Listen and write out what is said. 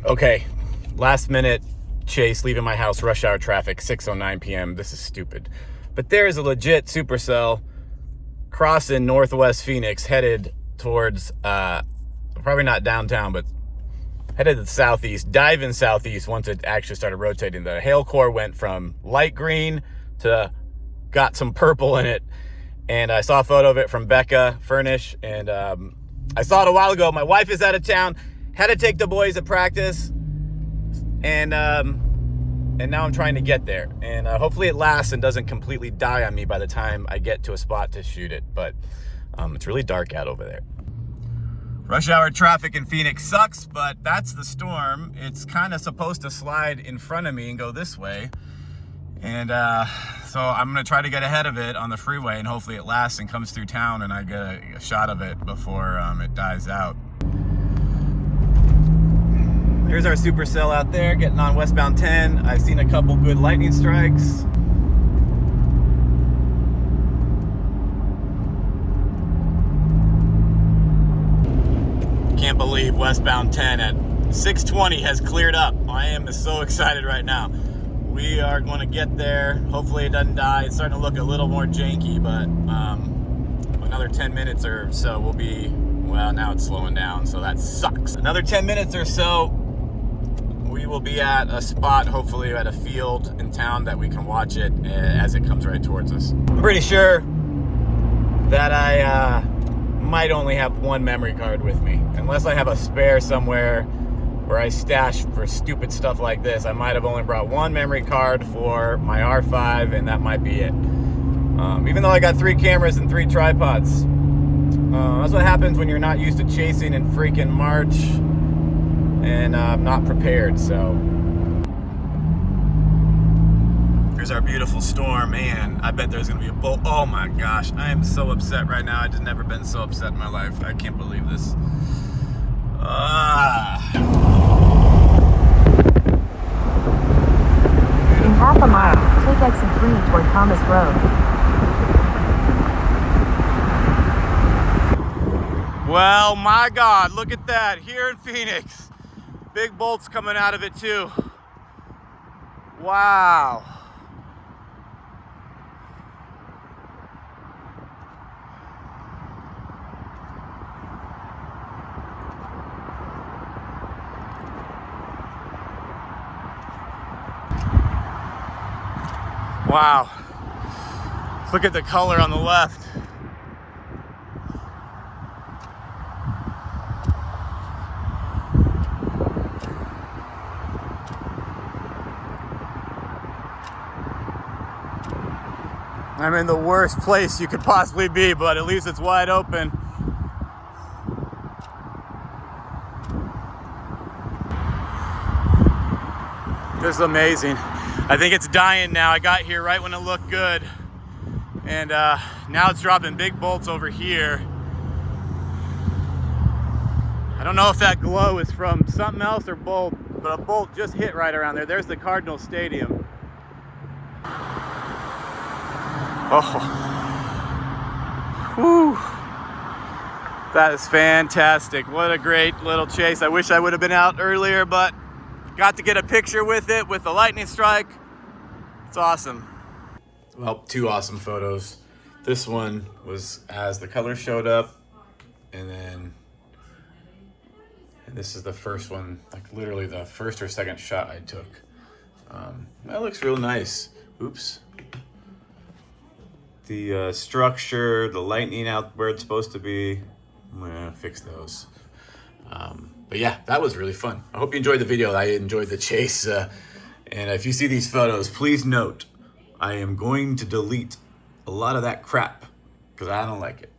Okay, last minute chase, leaving my house, rush hour traffic, 6:09 p.m. This is stupid. But there is a legit Supercell crossing Northwest Phoenix, headed towards, probably not downtown, but headed to the southeast, diving southeast once it actually started rotating. The hail core went from light green to got some purple in it. And I saw a photo of it from Becca Furnish, and I saw it a while ago. My wife is out of town, had to take the boys at practice, and now I'm trying to get there. And hopefully it lasts and doesn't completely die on me by the time I get to a spot to shoot it. But it's really dark out over there. Rush hour traffic in Phoenix sucks, but that's the storm. It's kind of supposed to slide in front of me and go this way. And so I'm gonna try to get ahead of it on the freeway, and hopefully it lasts and comes through town and I get a shot of it before it dies out. Here's our Supercell out there getting on westbound 10. I've seen a couple good lightning strikes. Can't believe westbound 10 at 6:20 has cleared up. I am so excited right now. We are going to get there. Hopefully it doesn't die. It's starting to look a little more janky, but another 10 minutes or so will be, well, now it's slowing down, so that sucks. Another 10 minutes or so, we will be at a spot, hopefully at a field in town, that we can watch it as it comes right towards us. I'm pretty sure that I might only have one memory card with me, unless I have a spare somewhere where I stash for stupid stuff like this. I might have only brought one memory card for my R5, and that might be it. Even though I got 3 cameras and 3 tripods. That's what happens when you're not used to chasing in freaking March and not prepared. So here's our beautiful storm. Man, I bet there's gonna be a bolt. Oh my gosh, I am so upset right now. I've just never been so upset in my life. I can't believe this. In half a mile, take exit 3 toward Thomas Road. Well, my God, look at that. Here in Phoenix, big bolts coming out of it too. Wow. Wow. Look at the color on the left. I'm in the worst place you could possibly be, but at least it's wide open. This is amazing. I think it's dying now. I got here right when it looked good. And now it's dropping big bolts over here. I don't know if that glow is from something else or bolt, but a bolt just hit right around there. There's the Cardinal Stadium. Oh. Whew. That is fantastic. What a great little chase. I wish I would have been out earlier, but got to get a picture with it, with the lightning strike. It's awesome. Well, 2 awesome photos. This one was as the color showed up, and this is the first one, like literally the first or second shot I took. That looks real nice. Oops. The structure, the lightning out where it's supposed to be, I'm gonna fix those. But yeah, that was really fun. I hope you enjoyed the video. I enjoyed the chase. And if you see these photos, please note, I am going to delete a lot of that crap because I don't like it.